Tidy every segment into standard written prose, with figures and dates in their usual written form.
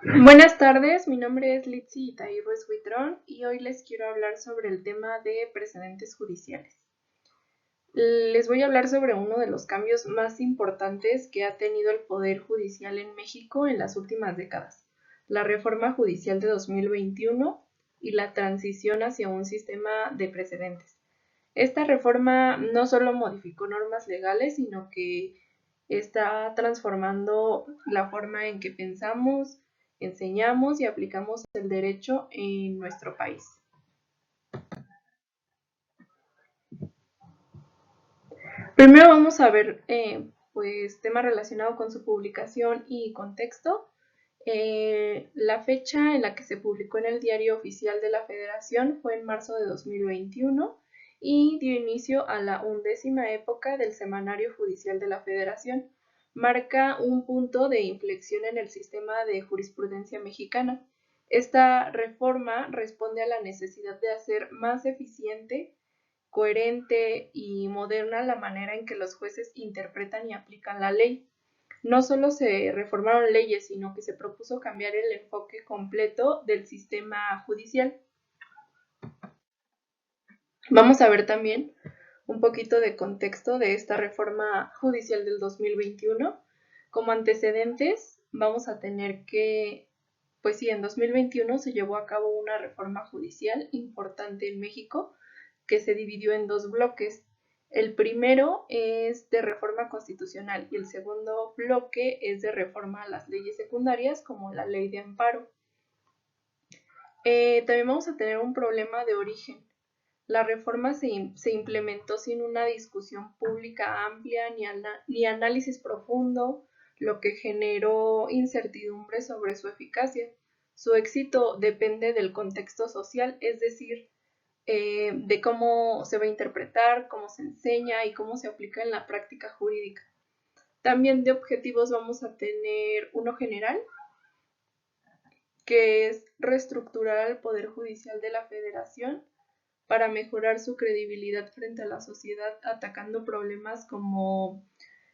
Buenas tardes, mi nombre es Litsi Itairrues Huitrón y hoy les quiero hablar sobre el tema de precedentes judiciales. Les voy a hablar sobre uno de los cambios más importantes que ha tenido el Poder Judicial en México en las últimas décadas, la reforma judicial de 2021 y la transición hacia un sistema de precedentes. Esta reforma no solo modificó normas legales, sino que está transformando la forma en que pensamos, enseñamos y aplicamos el derecho en nuestro país. Primero vamos a ver pues tema relacionado con su publicación y contexto. La fecha en la que se publicó en el Diario Oficial de la Federación fue en marzo de 2021 y dio inicio a la 11ª época del Semanario Judicial de la Federación. Marca un punto de inflexión en el sistema de jurisprudencia mexicana. Esta reforma responde a la necesidad de hacer más eficiente, coherente y moderna la manera en que los jueces interpretan y aplican la ley. No solo se reformaron leyes, sino que se propuso cambiar el enfoque completo del sistema judicial. Vamos a ver también un poquito de contexto de esta reforma judicial del 2021. Como antecedentes, vamos a tener que, pues sí, en 2021 se llevó a cabo una reforma judicial importante en México que se dividió en dos bloques. El primero es de reforma constitucional y el segundo bloque es de reforma a las leyes secundarias como la ley de amparo. También vamos a tener un problema de origen. La reforma se implementó sin una discusión pública amplia ni análisis profundo, lo que generó incertidumbre sobre su eficacia. Su éxito depende del contexto social, es decir, de cómo se va a interpretar, cómo se enseña y cómo se aplica en la práctica jurídica. También de objetivos vamos a tener uno general, que es reestructurar al Poder Judicial de la Federación para mejorar su credibilidad frente a la sociedad, atacando problemas como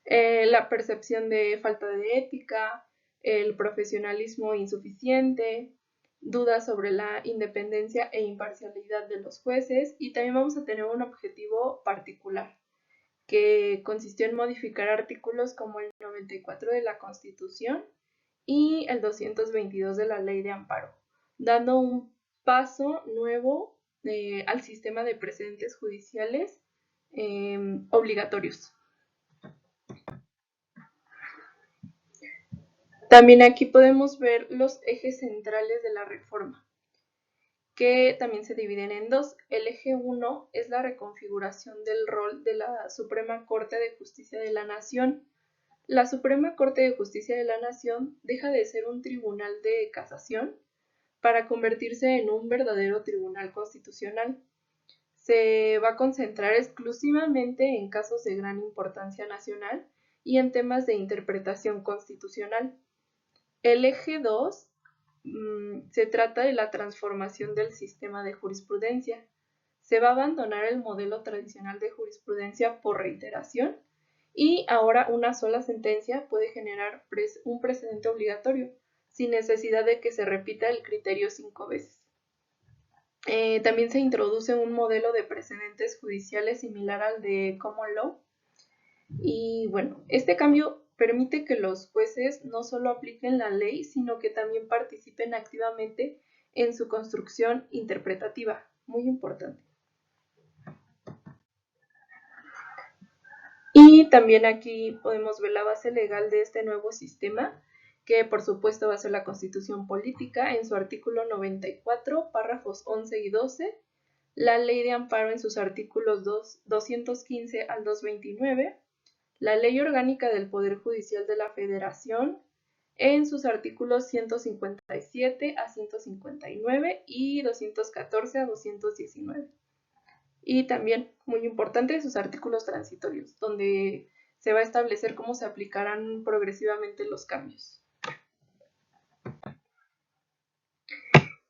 la percepción de falta de ética, el profesionalismo insuficiente, dudas sobre la independencia e imparcialidad de los jueces, y también vamos a tener un objetivo particular que consistió en modificar artículos como el 94 de la Constitución y el 222 de la Ley de Amparo, dando un paso nuevo al sistema de precedentes judiciales obligatorios. También aquí podemos ver los ejes centrales de la reforma, que también se dividen en dos. El eje 1 es la reconfiguración del rol de la Suprema Corte de Justicia de la Nación. La Suprema Corte de Justicia de la Nación deja de ser un tribunal de casación para convertirse en un verdadero tribunal constitucional. Se va a concentrar exclusivamente en casos de gran importancia nacional y en temas de interpretación constitucional. El eje 2 se trata de la transformación del sistema de jurisprudencia. Se va a abandonar el modelo tradicional de jurisprudencia por reiteración y ahora una sola sentencia puede generar un precedente obligatorio sin necesidad de que se repita el criterio 5 veces. También se introduce un modelo de precedentes judiciales similar al de Common Law. Y bueno, este cambio permite que los jueces no solo apliquen la ley, sino que también participen activamente en su construcción interpretativa. Muy importante. Y también aquí podemos ver la base legal de este nuevo sistema, que por supuesto va a ser la Constitución Política en su artículo 94, párrafos 11 y 12, la Ley de Amparo en sus artículos 215 al 229, la Ley Orgánica del Poder Judicial de la Federación en sus artículos 157 a 159 y 214 a 219. Y también, muy importante, sus artículos transitorios, donde se va a establecer cómo se aplicarán progresivamente los cambios.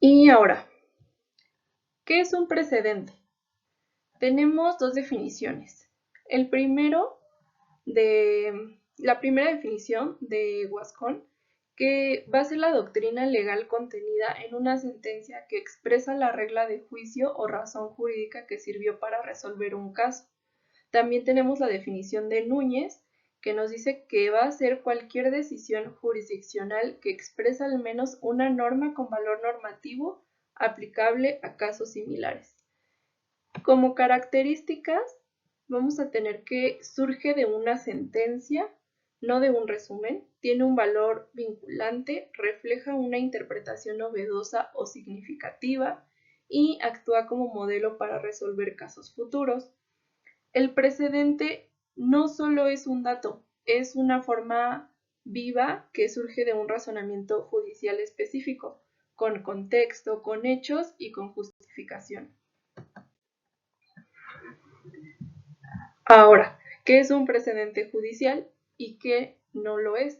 Y ahora, ¿qué es un precedente? Tenemos dos definiciones. La primera definición de Wascon, que va a ser la doctrina legal contenida en una sentencia que expresa la regla de juicio o razón jurídica que sirvió para resolver un caso. También tenemos la definición de Núñez, que nos dice que va a ser cualquier decisión jurisdiccional que expresa al menos una norma con valor normativo aplicable a casos similares. Como características, vamos a tener que surge de una sentencia, no de un resumen, tiene un valor vinculante, refleja una interpretación novedosa o significativa y actúa como modelo para resolver casos futuros. El precedente no solo es un dato, es una forma viva que surge de un razonamiento judicial específico, con contexto, con hechos y con justificación. Ahora, ¿qué es un precedente judicial y qué no lo es?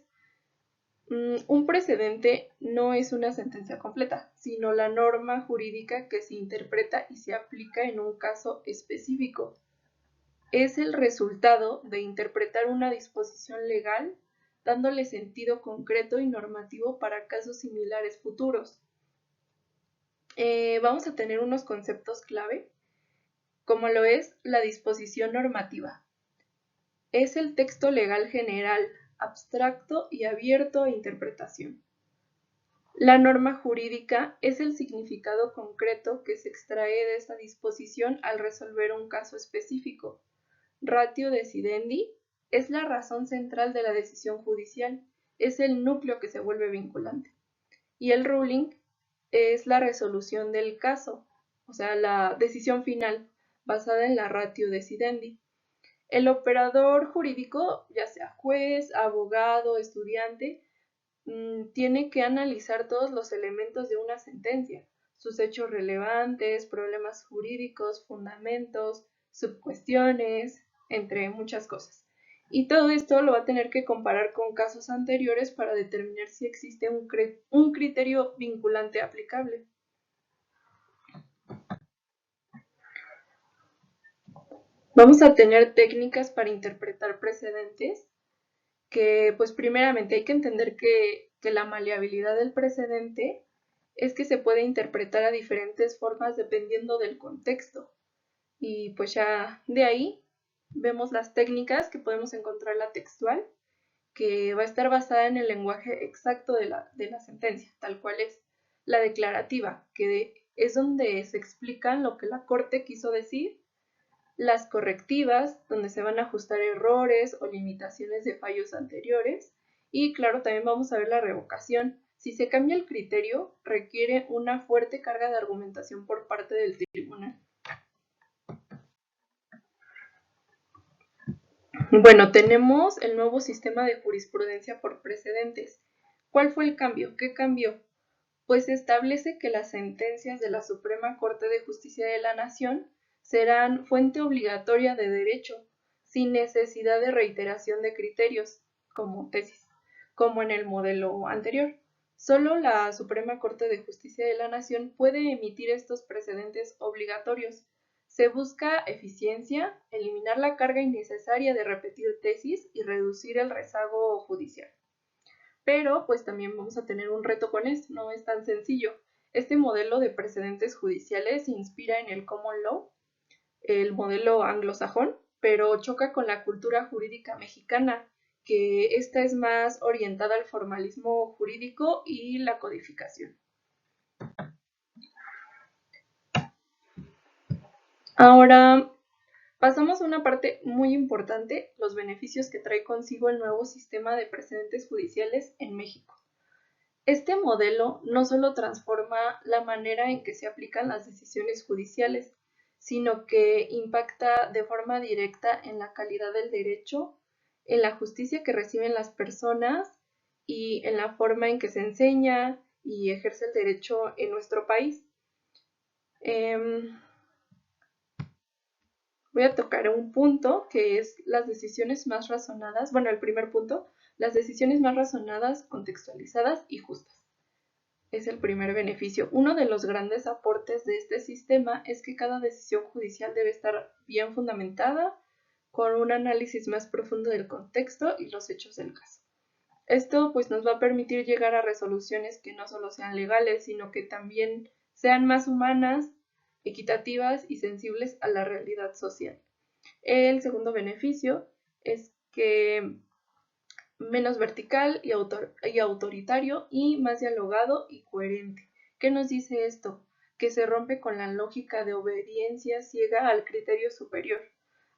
Un precedente no es una sentencia completa, sino la norma jurídica que se interpreta y se aplica en un caso específico. Es el resultado de interpretar una disposición legal dándole sentido concreto y normativo para casos similares futuros. Vamos a tener unos conceptos clave, como lo es la disposición normativa. Es el texto legal general, abstracto y abierto a interpretación. La norma jurídica es el significado concreto que se extrae de esa disposición al resolver un caso específico. Ratio decidendi es la razón central de la decisión judicial, es el núcleo que se vuelve vinculante. Y el ruling es la resolución del caso, o sea, la decisión final basada en la ratio decidendi. El operador jurídico, ya sea juez, abogado, estudiante, tiene que analizar todos los elementos de una sentencia, sus hechos relevantes, problemas jurídicos, fundamentos, subcuestiones, entre muchas cosas. Y todo esto lo va a tener que comparar con casos anteriores para determinar si existe un criterio vinculante aplicable. Vamos a tener técnicas para interpretar precedentes, que pues primeramente hay que entender que la maleabilidad del precedente es que se puede interpretar a diferentes formas dependiendo del contexto. Y pues ya de ahí vemos las técnicas que podemos encontrar la textual, que va a estar basada en el lenguaje exacto de la sentencia, tal cual es. La declarativa, que es donde se explican lo que la corte quiso decir. Las correctivas, donde se van a ajustar errores o limitaciones de fallos anteriores. Y claro, también vamos a ver la revocación. Si se cambia el criterio, requiere una fuerte carga de argumentación por parte del tribunal. Bueno, tenemos el nuevo sistema de jurisprudencia por precedentes. ¿Cuál fue el cambio? ¿Qué cambió? Pues establece que las sentencias de la Suprema Corte de Justicia de la Nación serán fuente obligatoria de derecho, sin necesidad de reiteración de criterios, como tesis, como en el modelo anterior. Solo la Suprema Corte de Justicia de la Nación puede emitir estos precedentes obligatorios. Se busca eficiencia, eliminar la carga innecesaria de repetir tesis y reducir el rezago judicial. Pero pues también vamos a tener un reto con esto, no es tan sencillo. Este modelo de precedentes judiciales se inspira en el common law, el modelo anglosajón, pero choca con la cultura jurídica mexicana, que esta es más orientada al formalismo jurídico y la codificación. Ahora pasamos a una parte muy importante, los beneficios que trae consigo el nuevo sistema de precedentes judiciales en México. Este modelo no solo transforma la manera en que se aplican las decisiones judiciales, sino que impacta de forma directa en la calidad del derecho, en la justicia que reciben las personas y en la forma en que se enseña y ejerce el derecho en nuestro país. Voy a tocar un punto que es las decisiones más razonadas, bueno, el primer punto, las decisiones más razonadas, contextualizadas y justas. Es el primer beneficio. Uno de los grandes aportes de este sistema es que cada decisión judicial debe estar bien fundamentada, con un análisis más profundo del contexto y los hechos del caso. Esto pues nos va a permitir llegar a resoluciones que no solo sean legales, sino que también sean más humanas, equitativas y sensibles a la realidad social. El segundo beneficio es que menos vertical y autoritario y más dialogado y coherente. ¿Qué nos dice esto? Que se rompe con la lógica de obediencia ciega al criterio superior.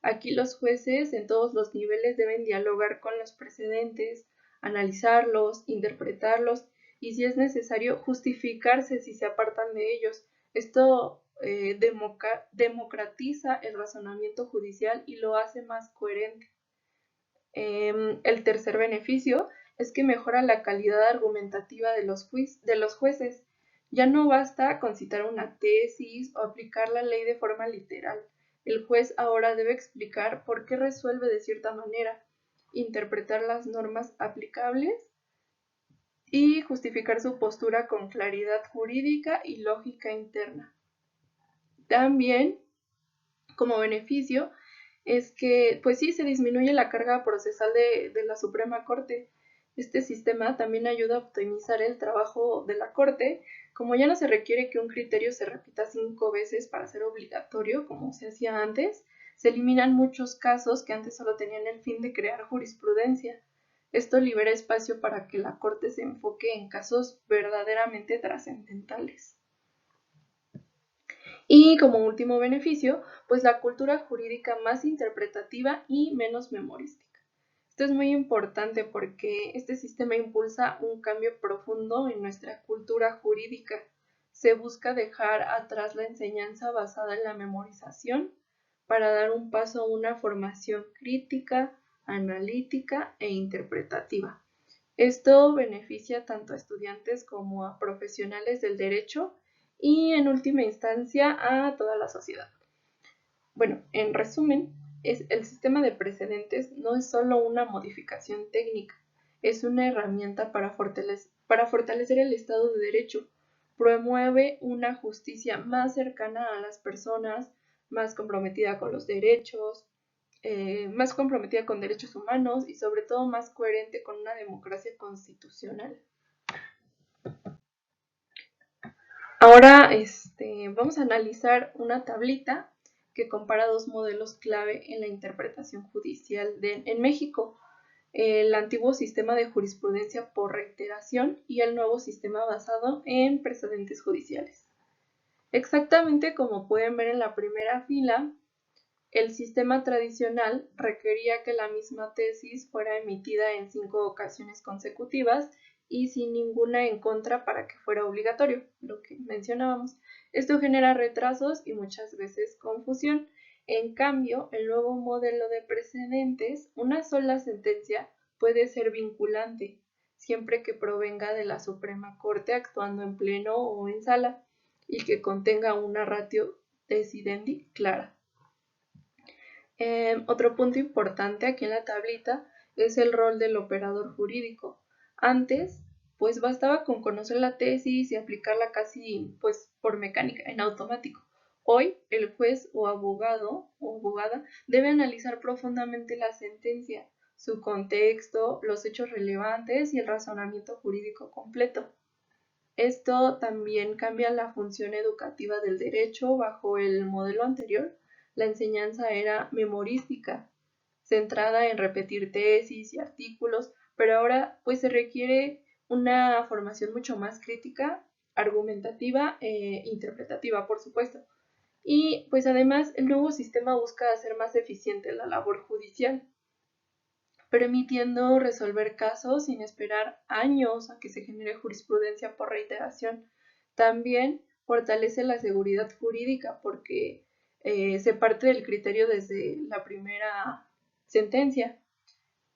Aquí los jueces en todos los niveles deben dialogar con los precedentes, analizarlos, interpretarlos y si es necesario justificarse si se apartan de ellos. Esto democratiza el razonamiento judicial y lo hace más coherente. El tercer beneficio es que mejora la calidad argumentativa de los jueces. Ya no basta con citar una tesis o aplicar la ley de forma literal. El juez ahora debe explicar por qué resuelve de cierta manera, interpretar las normas aplicables y justificar su postura con claridad jurídica y lógica interna. También, como beneficio, es que, pues sí, se disminuye la carga procesal de la Suprema Corte. Este sistema también ayuda a optimizar el trabajo de la Corte, como ya no se requiere que un criterio se repita 5 veces para ser obligatorio, como se hacía antes, se eliminan muchos casos que antes solo tenían el fin de crear jurisprudencia. Esto libera espacio para que la Corte se enfoque en casos verdaderamente trascendentales. Y como último beneficio, pues la cultura jurídica más interpretativa y menos memorística. Esto es muy importante porque este sistema impulsa un cambio profundo en nuestra cultura jurídica. Se busca dejar atrás la enseñanza basada en la memorización para dar un paso a una formación crítica, analítica e interpretativa. Esto beneficia tanto a estudiantes como a profesionales del derecho y en última instancia a toda la sociedad. Bueno, en resumen, el sistema de precedentes no es solo una modificación técnica, es una herramienta para fortalecer el Estado de Derecho, promueve una justicia más cercana a las personas, más comprometida con los derechos, más comprometida con derechos humanos y sobre todo más coherente con una democracia constitucional. Ahora vamos a analizar una tablita que compara dos modelos clave en la interpretación judicial en México, el antiguo sistema de jurisprudencia por reiteración y el nuevo sistema basado en precedentes judiciales. Exactamente como pueden ver en la primera fila, el sistema tradicional requería que la misma tesis fuera emitida en 5 ocasiones consecutivas y sin ninguna en contra para que fuera obligatorio, lo que mencionábamos. Esto genera retrasos y muchas veces confusión. En cambio, el nuevo modelo de precedentes, una sola sentencia puede ser vinculante, siempre que provenga de la Suprema Corte actuando en pleno o en sala y que contenga una ratio decidendi clara. Otro punto importante aquí en la tablita es el rol del operador jurídico. Antes, pues bastaba con conocer la tesis y aplicarla casi pues por mecánica, en automático. Hoy, el juez o abogado o abogada debe analizar profundamente la sentencia, su contexto, los hechos relevantes y el razonamiento jurídico completo. Esto también cambia la función educativa del derecho. Bajo el modelo anterior, la enseñanza era memorística, centrada en repetir tesis y artículos, pero ahora pues se requiere una formación mucho más crítica, argumentativa e interpretativa, por supuesto. Y pues además el nuevo sistema busca hacer más eficiente la labor judicial, permitiendo resolver casos sin esperar años a que se genere jurisprudencia por reiteración. También fortalece la seguridad jurídica porque se parte del criterio desde la primera sentencia.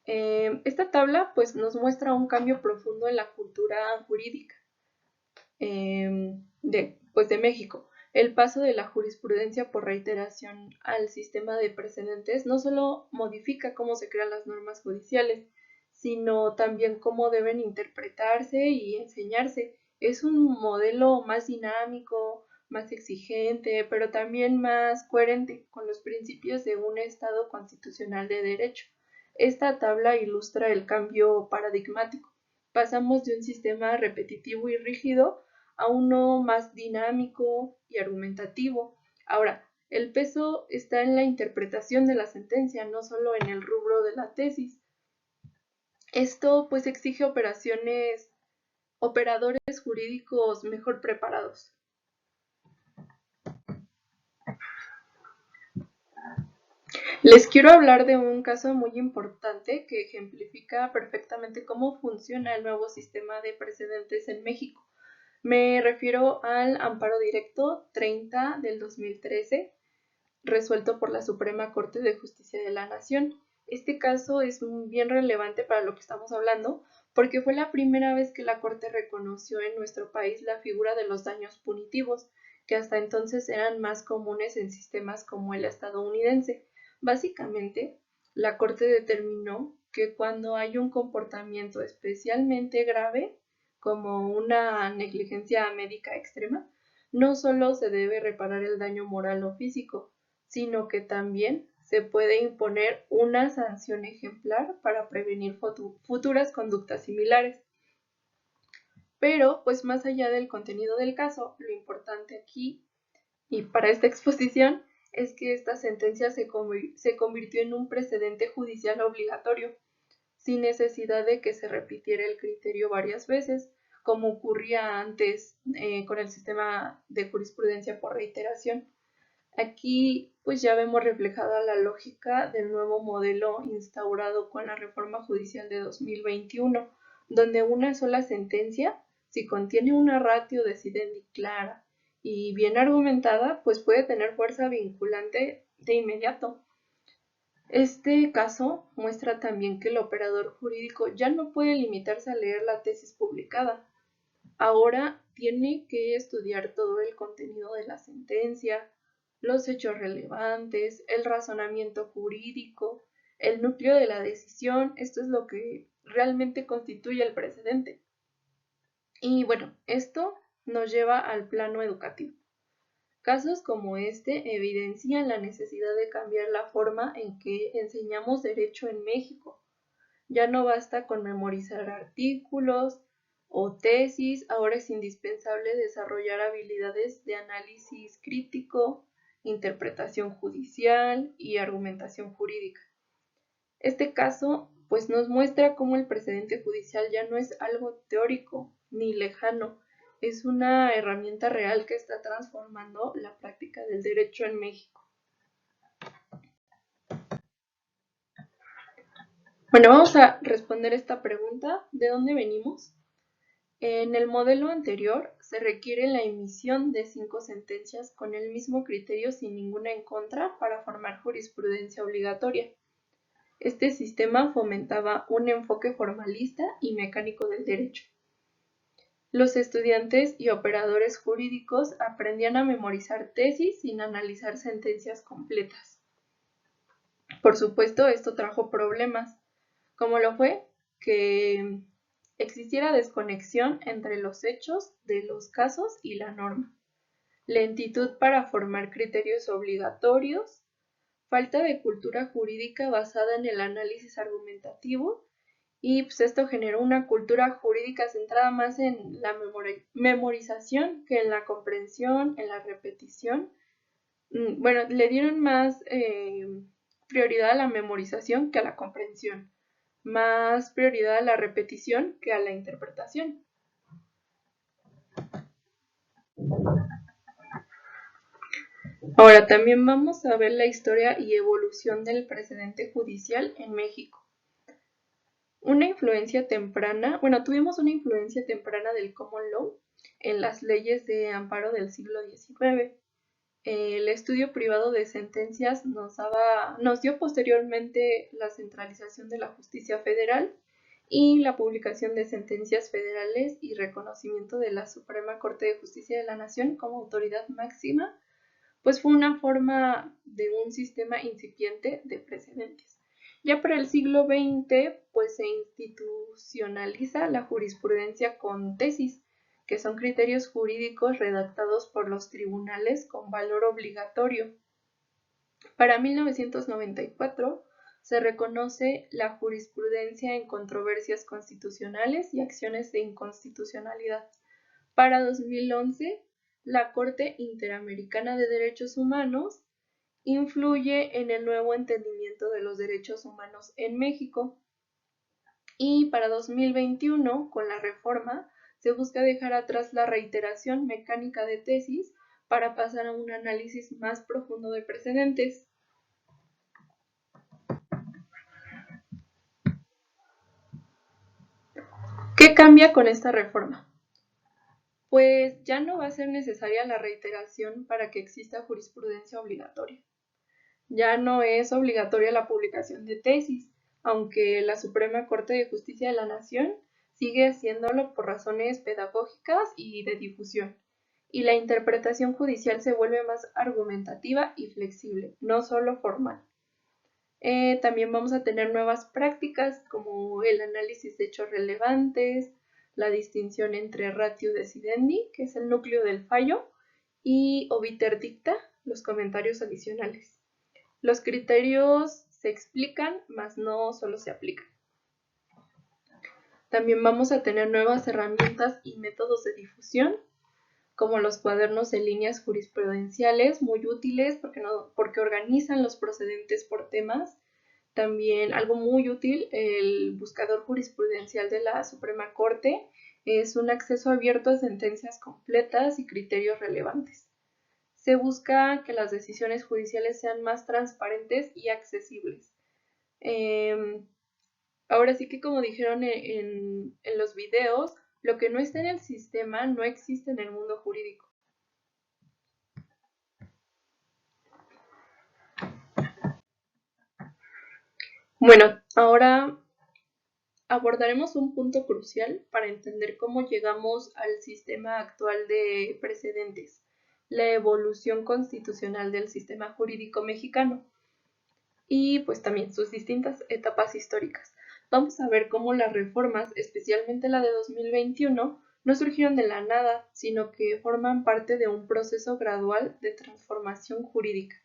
Esta tabla pues, nos muestra un cambio profundo en la cultura jurídica de México. El paso de la jurisprudencia por reiteración al sistema de precedentes no solo modifica cómo se crean las normas judiciales, sino también cómo deben interpretarse y enseñarse. Es un modelo más dinámico, más exigente, pero también más coherente con los principios de un Estado constitucional de derecho. Esta tabla ilustra el cambio paradigmático. Pasamos de un sistema repetitivo y rígido a uno más dinámico y argumentativo. Ahora, el peso está en la interpretación de la sentencia, no solo en el rubro de la tesis. Esto pues exige operadores jurídicos mejor preparados. Les quiero hablar de un caso muy importante que ejemplifica perfectamente cómo funciona el nuevo sistema de precedentes en México. Me refiero al amparo directo 30 del 2013, resuelto por la Suprema Corte de Justicia de la Nación. Este caso es bien relevante para lo que estamos hablando, porque fue la primera vez que la Corte reconoció en nuestro país la figura de los daños punitivos, que hasta entonces eran más comunes en sistemas como el estadounidense. Básicamente, la Corte determinó que cuando hay un comportamiento especialmente grave, como una negligencia médica extrema, no solo se debe reparar el daño moral o físico, sino que también se puede imponer una sanción ejemplar para prevenir futuras conductas similares. Pero, pues más allá del contenido del caso, lo importante aquí y para esta exposición es que esta sentencia se convirtió en un precedente judicial obligatorio, sin necesidad de que se repitiera el criterio varias veces, como ocurría antes con el sistema de jurisprudencia por reiteración. Aquí pues ya vemos reflejada la lógica del nuevo modelo instaurado con la reforma judicial de 2021, donde una sola sentencia, si contiene una ratio decidendi clara y bien argumentada, pues puede tener fuerza vinculante de inmediato. Este caso muestra también que el operador jurídico ya no puede limitarse a leer la tesis publicada. Ahora tiene que estudiar todo el contenido de la sentencia, los hechos relevantes, el razonamiento jurídico, el núcleo de la decisión. Esto es lo que realmente constituye el precedente. Y bueno, esto nos lleva al plano educativo. Casos como este evidencian la necesidad de cambiar la forma en que enseñamos derecho en México. Ya no basta con memorizar artículos o tesis, ahora es indispensable desarrollar habilidades de análisis crítico, interpretación judicial y argumentación jurídica. Este caso pues nos muestra cómo el precedente judicial ya no es algo teórico ni lejano, es una herramienta real que está transformando la práctica del derecho en México. Bueno, vamos a responder esta pregunta: ¿de dónde venimos? En el modelo anterior se requiere la emisión de 5 sentencias con el mismo criterio sin ninguna en contra para formar jurisprudencia obligatoria. Este sistema fomentaba un enfoque formalista y mecánico del derecho. Los estudiantes y operadores jurídicos aprendían a memorizar tesis sin analizar sentencias completas. Por supuesto, esto trajo problemas, como lo fue que existiera desconexión entre los hechos de los casos y la norma, lentitud para formar criterios obligatorios, falta de cultura jurídica basada en el análisis argumentativo, y pues esto generó una cultura jurídica centrada más en la memorización que en la comprensión, en la repetición. Bueno, le dieron más prioridad a la memorización que a la comprensión, más prioridad a la repetición que a la interpretación. Ahora también vamos a ver la historia y evolución del precedente judicial en México. Tuvimos una influencia temprana del common law en las leyes de amparo del siglo XIX. El estudio privado de sentencias nos dio posteriormente la centralización de la justicia federal y la publicación de sentencias federales y reconocimiento de la Suprema Corte de Justicia de la Nación como autoridad máxima, pues fue una forma de un sistema incipiente de precedentes. Ya para el siglo XX, pues se institucionaliza la jurisprudencia con tesis, que son criterios jurídicos redactados por los tribunales con valor obligatorio. Para 1994 se reconoce la jurisprudencia en controversias constitucionales y acciones de inconstitucionalidad. Para 2011, la Corte Interamericana de Derechos Humanos influye en el nuevo entendimiento de los derechos humanos en México. Y para 2021, con la reforma, se busca dejar atrás la reiteración mecánica de tesis para pasar a un análisis más profundo de precedentes. ¿Qué cambia con esta reforma? Pues ya no va a ser necesaria la reiteración para que exista jurisprudencia obligatoria. Ya no es obligatoria la publicación de tesis, aunque la Suprema Corte de Justicia de la Nación sigue haciéndolo por razones pedagógicas y de difusión. Y la interpretación judicial se vuelve más argumentativa y flexible, no solo formal. También vamos a tener nuevas prácticas como el análisis de hechos relevantes, la distinción entre ratio decidendi, que es el núcleo del fallo, y obiter dicta, los comentarios adicionales. Los criterios se explican, mas no solo se aplican. También vamos a tener nuevas herramientas y métodos de difusión, como los cuadernos de líneas jurisprudenciales, muy útiles porque organizan los procedentes por temas. También algo muy útil, el buscador jurisprudencial de la Suprema Corte es un acceso abierto a sentencias completas y criterios relevantes. Se busca que las decisiones judiciales sean más transparentes y accesibles. Ahora sí que, como dijeron en los videos, lo que no está en el sistema no existe en el mundo jurídico. Bueno, ahora abordaremos un punto crucial para entender cómo llegamos al sistema actual de precedentes, la evolución constitucional del sistema jurídico mexicano y pues también sus distintas etapas históricas. Vamos a ver cómo las reformas, especialmente la de 2021, no surgieron de la nada, sino que forman parte de un proceso gradual de transformación jurídica.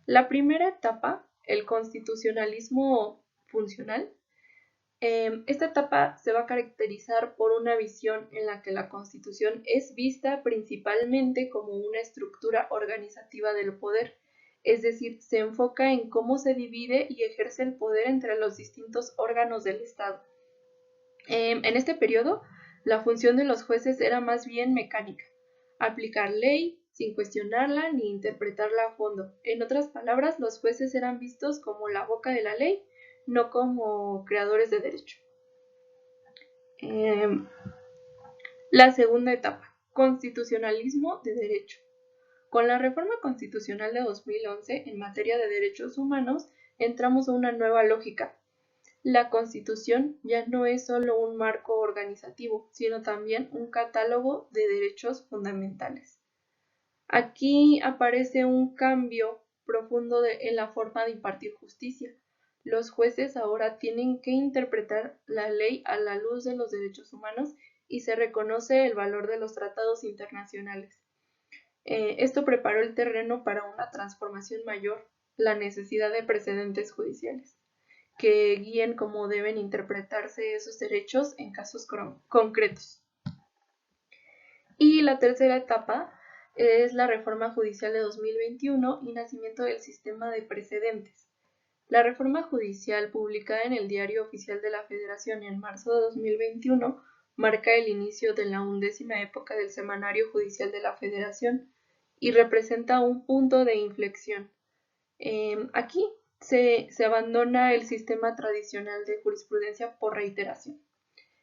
La primera etapa, el constitucionalismo funcional, esta etapa se va a caracterizar por una visión en la que la Constitución es vista principalmente como una estructura organizativa del poder, es decir, se enfoca en cómo se divide y ejerce el poder entre los distintos órganos del Estado. En este periodo, la función de los jueces era más bien mecánica, aplicar ley sin cuestionarla ni interpretarla a fondo. En otras palabras, los jueces eran vistos como la boca de la ley, no como creadores de derecho. La segunda etapa, constitucionalismo de derecho. Con la reforma constitucional de 2011 en materia de derechos humanos, entramos a una nueva lógica. La Constitución ya no es solo un marco organizativo, sino también un catálogo de derechos fundamentales. Aquí aparece un cambio profundo en la forma de impartir justicia. Los jueces ahora tienen que interpretar la ley a la luz de los derechos humanos y se reconoce el valor de los tratados internacionales. Esto preparó el terreno para una transformación mayor, la necesidad de precedentes judiciales que guíen cómo deben interpretarse esos derechos en casos concretos. Y la tercera etapa es la reforma judicial de 2021 y nacimiento del sistema de precedentes. La reforma judicial publicada en el Diario Oficial de la Federación en marzo de 2021 marca el inicio de la 11ª época del Semanario Judicial de la Federación y representa un punto de inflexión. Aquí se abandona el sistema tradicional de jurisprudencia por reiteración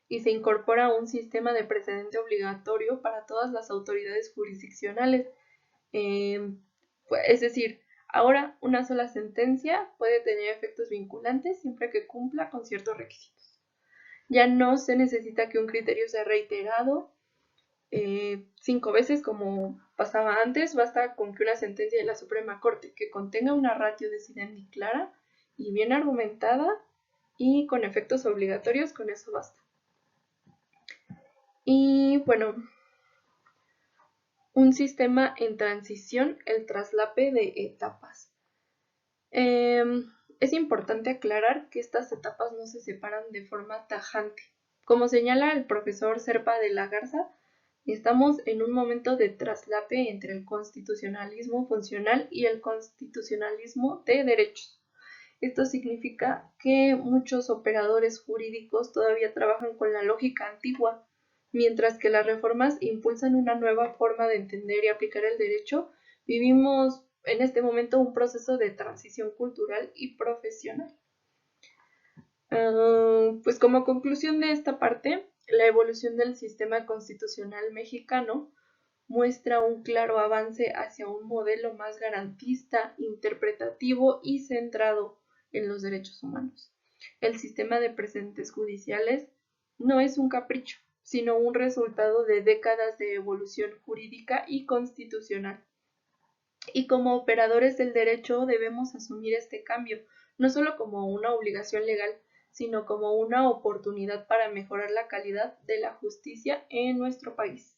y se incorpora un sistema de precedente obligatorio para todas las autoridades jurisdiccionales. Es decir, ahora una sola sentencia puede tener efectos vinculantes siempre que cumpla con ciertos requisitos. Ya no se necesita que un criterio sea reiterado 5 veces como pasaba antes, basta con que una sentencia de la Suprema Corte que contenga una ratio decidendi clara y bien argumentada y con efectos obligatorios, con eso basta. Y bueno, un sistema en transición, el traslape de etapas. Es importante aclarar que estas etapas no se separan de forma tajante. Como señala el profesor Serpa de la Garza, estamos en un momento de traslape entre el constitucionalismo funcional y el constitucionalismo de derechos. Esto significa que muchos operadores jurídicos todavía trabajan con la lógica antigua, mientras que las reformas impulsan una nueva forma de entender y aplicar el derecho. Vivimos en este momento un proceso de transición cultural y profesional. Pues como conclusión de esta parte, la evolución del sistema constitucional mexicano muestra un claro avance hacia un modelo más garantista, interpretativo y centrado en los derechos humanos. El sistema de precedentes judiciales no es un capricho, sino un resultado de décadas de evolución jurídica y constitucional. Y como operadores del derecho debemos asumir este cambio, no solo como una obligación legal, sino como una oportunidad para mejorar la calidad de la justicia en nuestro país.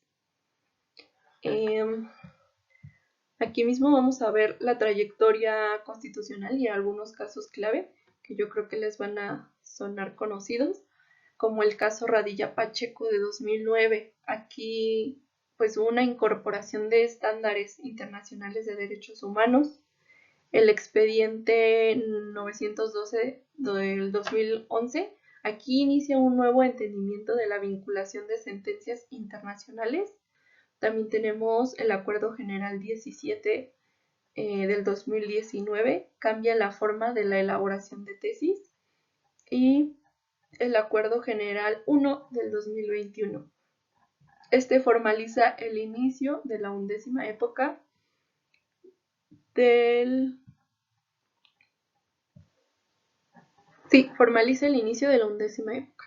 Aquí mismo vamos a ver la trayectoria constitucional y algunos casos clave que yo creo que les van a sonar conocidos, como el caso Radilla Pacheco de 2009. Aquí pues hubo una incorporación de estándares internacionales de derechos humanos. El expediente 912 del 2011, aquí inicia un nuevo entendimiento de la vinculación de sentencias internacionales. También tenemos el Acuerdo General 17 del 2019, cambia la forma de la elaboración de tesis, y el Acuerdo General 1 del 2021. Este formaliza el inicio de la 11ª época formaliza el inicio de la 11ª época.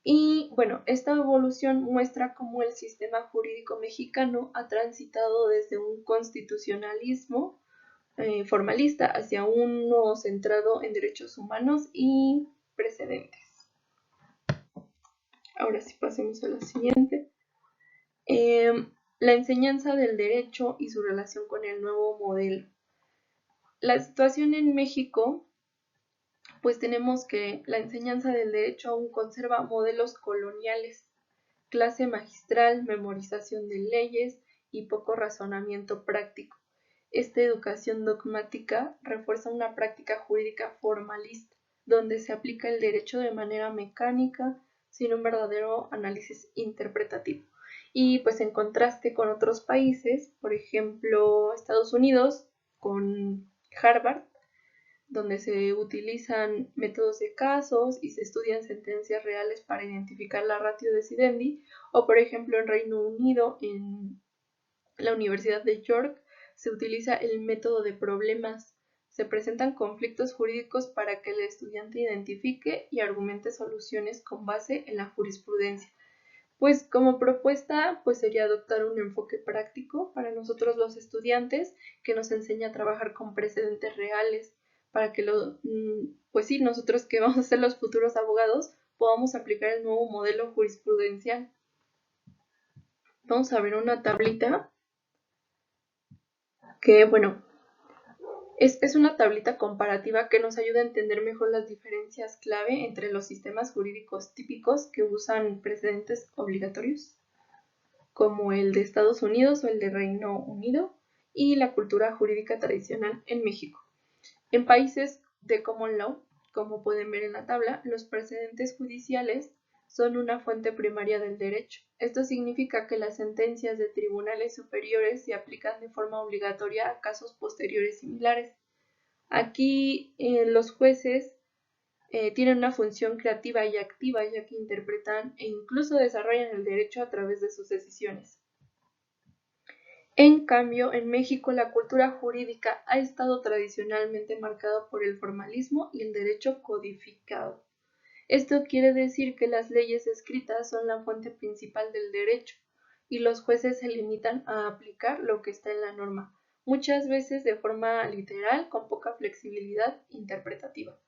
Y bueno, esta evolución muestra cómo el sistema jurídico mexicano ha transitado desde un constitucionalismo formalista hacia uno centrado en derechos humanos y precedentes. Ahora sí pasemos a la siguiente. La enseñanza del derecho y su relación con el nuevo modelo. La situación en México, pues tenemos que la enseñanza del derecho aún conserva modelos coloniales, clase magistral, memorización de leyes y poco razonamiento práctico. Esta educación dogmática refuerza una práctica jurídica formalista, donde se aplica el derecho de manera mecánica, sin un verdadero análisis interpretativo. Y pues en contraste con otros países, por ejemplo Estados Unidos, con Harvard, donde se utilizan métodos de casos y se estudian sentencias reales para identificar la ratio decidendi, o por ejemplo en Reino Unido, en la Universidad de York, se utiliza el método de problemas. Se presentan conflictos jurídicos para que el estudiante identifique y argumente soluciones con base en la jurisprudencia. Pues como propuesta, pues sería adoptar un enfoque práctico para nosotros los estudiantes, que nos enseña a trabajar con precedentes reales, para que pues sí, nosotros que vamos a ser los futuros abogados, podamos aplicar el nuevo modelo jurisprudencial. Vamos a ver una tablita que, bueno, es una tablita comparativa que nos ayuda a entender mejor las diferencias clave entre los sistemas jurídicos típicos que usan precedentes obligatorios, como el de Estados Unidos o el de Reino Unido, y la cultura jurídica tradicional en México. En países de common law, como pueden ver en la tabla, los precedentes judiciales son una fuente primaria del derecho. Esto significa que las sentencias de tribunales superiores se aplican de forma obligatoria a casos posteriores similares. Aquí los jueces tienen una función creativa y activa, ya que interpretan e incluso desarrollan el derecho a través de sus decisiones. En cambio, en México la cultura jurídica ha estado tradicionalmente marcada por el formalismo y el derecho codificado. Esto quiere decir que las leyes escritas son la fuente principal del derecho y los jueces se limitan a aplicar lo que está en la norma, muchas veces de forma literal, con poca flexibilidad interpretativa.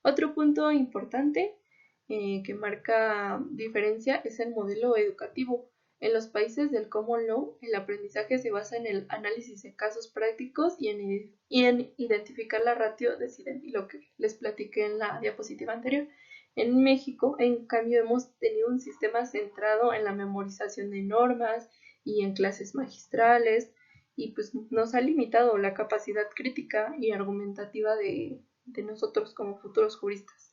Otro punto importante que marca diferencia es el modelo educativo. En los países del Common Law, el aprendizaje se basa en el análisis de casos prácticos y en identificar la ratio decidente, lo que les platiqué en la diapositiva anterior. En México, en cambio, hemos tenido un sistema centrado en la memorización de normas y en clases magistrales, y pues nos ha limitado la capacidad crítica y argumentativa de nosotros como futuros juristas.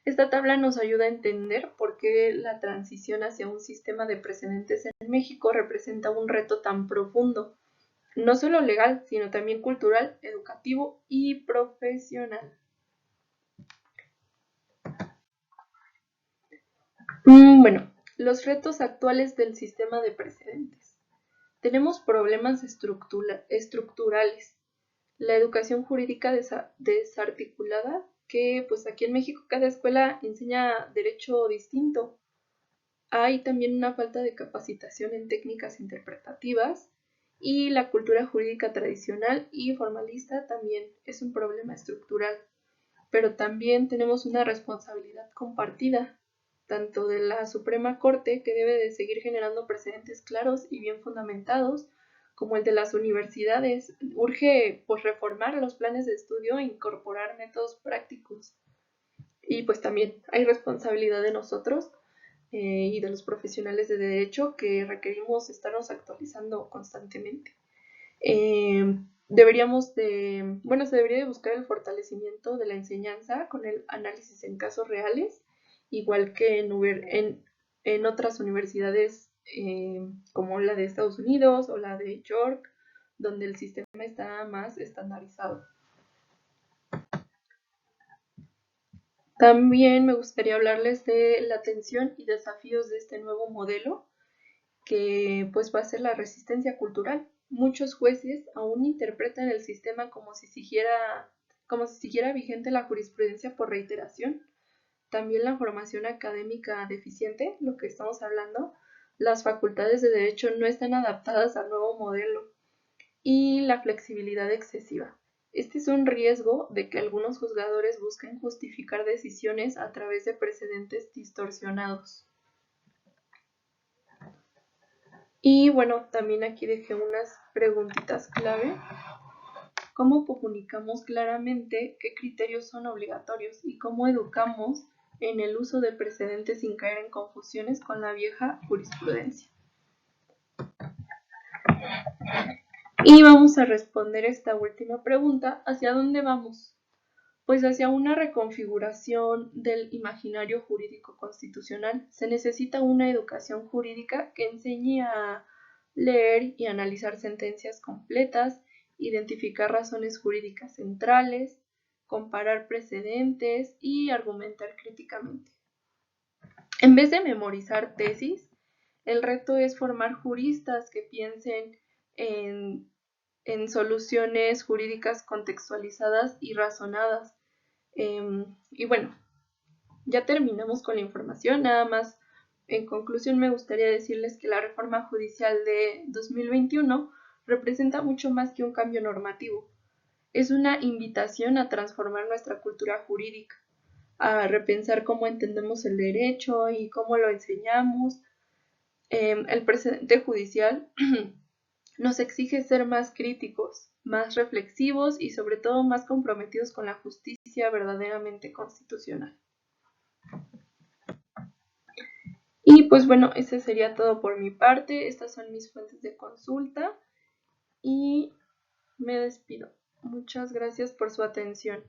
Esta tabla nos ayuda a entender por qué la transición hacia un sistema de precedentes en México representa un reto tan profundo, no solo legal, sino también cultural, educativo y profesional. Bueno, los retos actuales del sistema de precedentes. Tenemos problemas estructurales. La educación jurídica desarticulada, que pues aquí en México cada escuela enseña derecho distinto. Hay también una falta de capacitación en técnicas interpretativas y la cultura jurídica tradicional y formalista también es un problema estructural. Pero también tenemos una responsabilidad compartida, tanto de la Suprema Corte, que debe de seguir generando precedentes claros y bien fundamentados, como el de las universidades. Urge pues reformar los planes de estudio e incorporar métodos prácticos. Y pues también hay responsabilidad de nosotros y de los profesionales de derecho que requerimos estarnos actualizando constantemente. Se debería de buscar el fortalecimiento de la enseñanza con el análisis en casos reales, igual que en otras universidades como la de Estados Unidos o la de York, donde el sistema está más estandarizado. También me gustaría hablarles de la tensión y desafíos de este nuevo modelo, que pues va a ser la resistencia cultural. Muchos jueces aún interpretan el sistema como si siguiera vigente la jurisprudencia por reiteración. También la formación académica deficiente, lo que estamos hablando, las facultades de derecho no están adaptadas al nuevo modelo y la flexibilidad excesiva. Este es un riesgo de que algunos juzgadores busquen justificar decisiones a través de precedentes distorsionados. Y bueno, también aquí dejé unas preguntitas clave. ¿Cómo comunicamos claramente qué criterios son obligatorios y cómo educamos en el uso de precedentes sin caer en confusiones con la vieja jurisprudencia? Y vamos a responder esta última pregunta. ¿Hacia dónde vamos? Pues hacia una reconfiguración del imaginario jurídico constitucional. Se necesita una educación jurídica que enseñe a leer y analizar sentencias completas, identificar razones jurídicas centrales, comparar precedentes y argumentar críticamente. En vez de memorizar tesis, el reto es formar juristas que piensen en soluciones jurídicas contextualizadas y razonadas. Y bueno, ya terminamos con la información. Nada más, en conclusión, me gustaría decirles que la reforma judicial de 2021 representa mucho más que un cambio normativo. Es una invitación a transformar nuestra cultura jurídica, a repensar cómo entendemos el derecho y cómo lo enseñamos. El precedente judicial nos exige ser más críticos, más reflexivos y sobre todo más comprometidos con la justicia verdaderamente constitucional. Y pues bueno, ese sería todo por mi parte. Estas son mis fuentes de consulta y me despido. Muchas gracias por su atención.